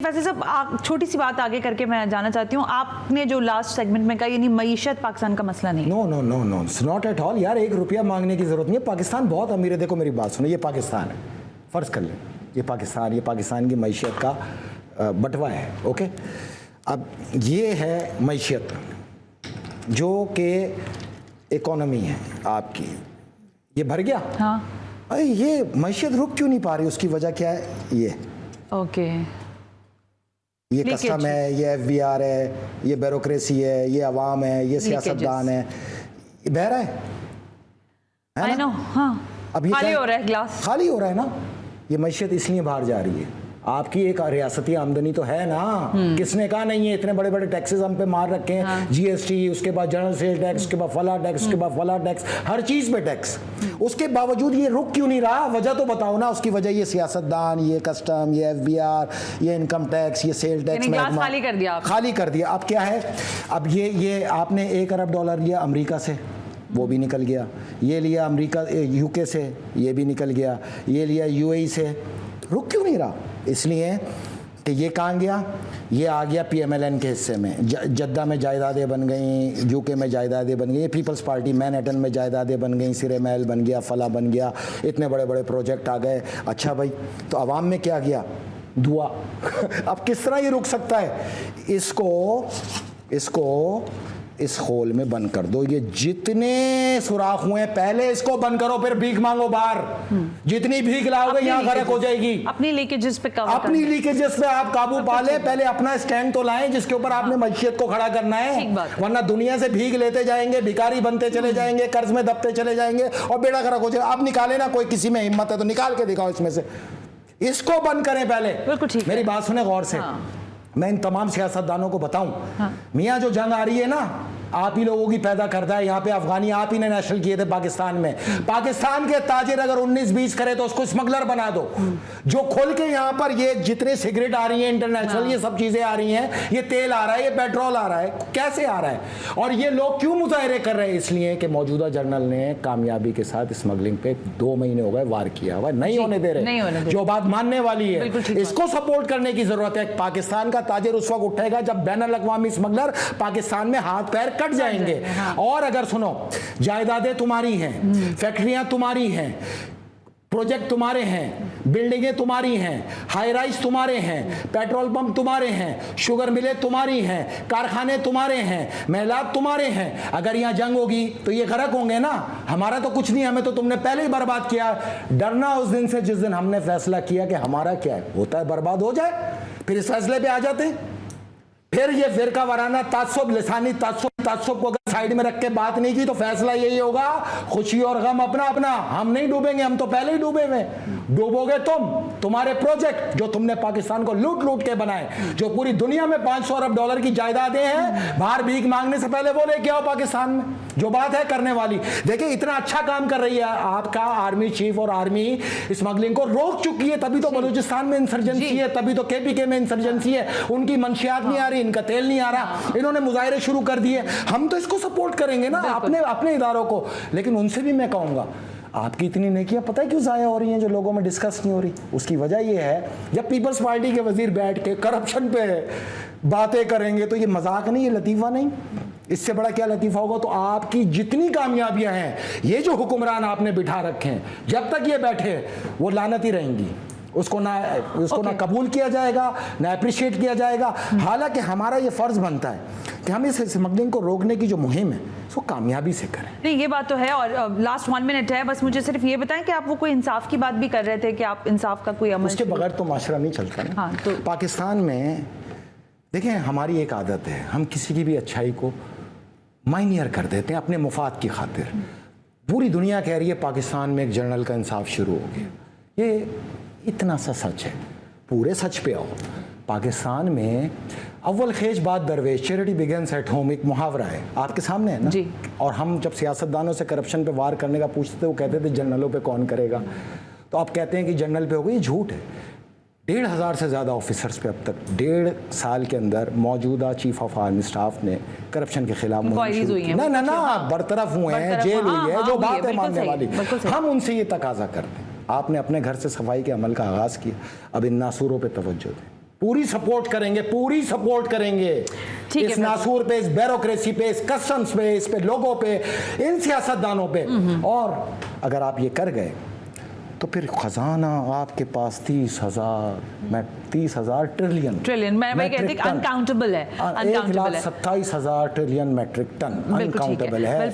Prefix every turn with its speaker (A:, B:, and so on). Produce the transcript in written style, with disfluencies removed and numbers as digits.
A: वैसे सब छोटी सी बात आगे करके मैं जानना चाहती हूँ, आपने जो लास्ट सेगमेंट में कहा यानी मईशत पाकिस्तान का मसला नहीं।
B: No no no no, it's not at all यार। 1 रुपया मांगने की जरूरत नहीं है। पाकिस्तान बहुत अमीर है। देखो मेरी बात सुनो, ये पाकिस्तान है, फ़र्ज़ कर लें ये पाकिस्तान की मईशत का बंटवा है। ओके, अब ये है मईशत जो कि इकोनॉमी है आपकी, ये भर गया।
A: हाँ,
B: अरे ये मईशत रुक क्यों नहीं पा रही? उसकी वजह क्या है? ये
A: ओके,
B: ये कस्टम है, ये FBR है, ये ब्यूरोक्रेसी है, ये अवाम है, ये सियासतदान है, ये बह रहा है ना?
A: हाँ।
B: अब ये
A: खाली हो रहा है गिलास,
B: खाली हो रहा है ना। ये मईशत इसलिए बाहर जा रही है। आपकी एक रियासती आमदनी तो है ना। किसने कहा नहीं है? इतने बड़े बड़े टैक्सेस हम पे मार रखे हैं। हाँ। GST, उसके बाद जनरल सेल टैक्स, उसके बाद फला टैक्स, उसके बाद फला टैक्स, हर चीज पे टैक्स। उसके बावजूद ये रुक क्यों नहीं रहा? वजह तो बताओ ना। उसकी वजह ये सियासतदान, ये कस्टम, ये FBR, ये इनकम टैक्स, ये सेल टैक्स
A: खाली कर दिया।
B: खाली कर दिया। अब क्या है? अब ये आपने $1 अरब लिया अमरीका से, वो भी निकल गया। ये लिया अमरीका UK से, ये भी निकल गया। ये लिया UAE से। रुक क्यों नहीं रहा? इसलिए कि ये कहाँ गया? ये आ गया PMLN के हिस्से में। जद्दा में जायदादें बन गई, UK में जायदादें बन गई, पीपल्स पार्टी मैनहट्टन में जायदादें बन गई, सिरे महल बन गया, फला बन गया, इतने बड़े बड़े प्रोजेक्ट आ गए। अच्छा भाई, तो अवाम में क्या गया? दुआ। अब किस तरह ये रुक सकता है? इसको इस होल में बंद कर दो। ये जितने सुराख हुए हैं पहले इसको बंद करो, फिर भीख मांगो बाहर। जितनी भीख लाओगे यहाँ गरक हो जाएगी।
A: अपनी लीकेजेस पे
B: आप काबू पा ले। पहले अपना स्टैंड तो लाएं जिसके ऊपर आपने मईशत को खड़ा करना है, वरना दुनिया से भीख लेते जाएंगे, भिखारी बनते चले जाएंगे, कर्ज में दबते चले जाएंगे और बेड़ा गरक हो जाएगा। आप निकाले ना, कोई किसी में हिम्मत है तो निकाल के दिखाओ इसमें से। इसको बंद करें पहले। मेरी बात सुने गौर से। मैं इन तमाम सियासतदानों को बताऊं, मियाँ जो जंग आ रही है ना, आप ही लोगों की पैदा करता है। यहाँ पे अफगानी आप ही ने नेशनल किए थे पाकिस्तान में। पाकिस्तान के ताजिर अगर 19-20 करे तो उसको स्मगलर बना दो। जो खोल के यहाँ पर ये जितने सिगरेट आ रही हैं इंटरनेशनल, ये सब चीजें आ रही हैं, ये तेल आ रहा है, ये पेट्रोल आ रहा है, कैसे आ रहा है? और ये लोग क्यों मुजाहरे कर रहे हैं? इसलिए कि मौजूदा जनरल ने कामयाबी के साथ स्मगलिंग पे 2 महीने हो गए वार किया हुआ, नहीं होने दे रहे। जो बात मानने वाली है, इसको सपोर्ट करने की जरूरत है। पाकिस्तान का ताजिर उस वक्त उठेगा जब बैनुल अक़वामी स्मगलर पाकिस्तान में हाथ पैर कट जाएंगे। और अगर सुनो, जायदादें तुम्हारी हैं, फैक्ट्रियां तुम्हारी हैं, प्रोजेक्ट तुम्हारे हैं, बिल्डिंगें तुम्हारी हैं, हाई राइज तुम्हारे हैं, पेट्रोल पंप तुम्हारे हैं, शुगर मिलें तुम्हारी हैं, कारखाने तुम्हारे हैं, महिलात तुम्हारे हैं। अगर यहाँ जंग होगी तो ये गरक होंगे ना। हमारा तो कुछ नहीं, हमें तो तुमने पहले ही बर्बाद किया। डरना उस दिन से जिस दिन हमने फैसला किया कि हमारा क्या है, होता है बर्बाद हो जाए, फिर इस फैसले पे आ जाते हैं। फिर ये फिरका वाराना ताज्जुब, लिसानी ताज्जुब को अगर साइड में रख के बात नहीं की तो फैसला यही होगा, खुशी और गम अपना अपना। हम नहीं डूबेंगे, हम तो पहले ही डूबे हुए। डूबोगे तुम्हारे प्रोजेक्ट जो तुमने पाकिस्तान को लूट लूट के बनाए, जो पूरी दुनिया में $500 अरब की जायदादें हैं, बाहर भीख मांगने से पहले वो लेके आओ पाकिस्तान में। जो बात है करने वाली, देखिए इतना अच्छा काम कर रही है आपका आर्मी चीफ, और आर्मी स्मगलिंग को रोक चुकी है। तभी तो बलूचिस्तान में इंसर्जेंसी है, तभी तो KPK में इंसर्जेंसी है। उनकी मंशियात नहीं आ रही, इनका तेल नहीं आ रहा, इन्होंने मुजाहरे शुरू कर दिए। हम तो इसको सपोर्ट करेंगे ना, अपने इदारों को। लेकिन उनसे भी मैं कहूंगा, आपकी इतनी नेकियां पता है क्यों जाया हो रही हैं जो लोगों में डिस्कस नहीं हो रही? उसकी वजह यह है, जब पीपल्स पार्टी के वजीर बैठ के करप्शन पे बातें करेंगे तो ये मजाक नहीं, ये लतीफा नहीं। इससे बड़ा क्या लतीफा होगा? तो आपकी जितनी कामयाबियां हैं, ये जो हुक्मरान आपने बिठा रखे हैं, जब तक ये बैठे वो लानत ही रहेंगी। उसको ना कबूल किया जाएगा, ना अप्रिशिएट किया जाएगा। हालांकि हमारा ये फर्ज बनता है कि हम इस स्मगलिंग को रोकने की जो मुहिम है उसको कामयाबी से करें।
A: नहीं, ये बात तो है। और लास्ट 1 मिनट है, बस मुझे सिर्फ ये बताएं कि आप वो कोई इंसाफ की बात भी कर रहे थे कि आप इंसाफ का कोई अमल,
B: उसके बगैर तो माशरा नहीं चलता ना।
A: हाँ, तो
B: पाकिस्तान में देखें, हमारी एक आदत है, हम किसी की भी अच्छाई को माइनियर कर देते हैं अपने मुफाद की खातिर। पूरी दुनिया कह रही है पाकिस्तान में एक जनरल का इंसाफ शुरू हो गया। ये इतना सा सच है, पूरे सच पे आओ। पाकिस्तान में अव्वल खेज बात दरवेश, चैरिटी बिगिंस एट होम, एक मुहावरा है, आपके सामने है ना जी। और हम जब सियासतदानों से करप्शन पे वार करने का पूछते थे, वो कहते थे जनरलों पे कौन करेगा। तो आप कहते हैं कि जनरल पे होगा, ये झूठ है। 1,500 से ज़्यादा ऑफिसर्स पे अब तक 1.5 साल के अंदर मौजूदा चीफ ऑफ आर्मी स्टाफ ने करप्शन के खिलाफ ना बरतरफ हुए हैं, जेल हुई है, जो बात है मानने वाली। हम उनसे ये तकाजा करते हैं, आपने अपने घर से सफाई के अमल का आगाज़ किया, अब इन नासूरों पे तवज्जो दें। पूरी सपोर्ट करेंगे, पूरी सपोर्ट करेंगे
A: ठीक है
B: इस नासूर पे, इस ब्यूरोक्रेसी पे, इस कस्टम्स पे, इस पे लोगों पे, इन सियासतदानों पे। और अगर आप ये कर गए तो फिर खजाना आपके पास 30,000 ट्रिलियन
A: मैं वही कहती हूँ अनकाउंटेबल है, अनकाउंटेबल है।
B: 1,27,000 ट्रिलियन मेट्रिक टन
A: बिल्कुल ठीक
B: अनकाउंटेबल है।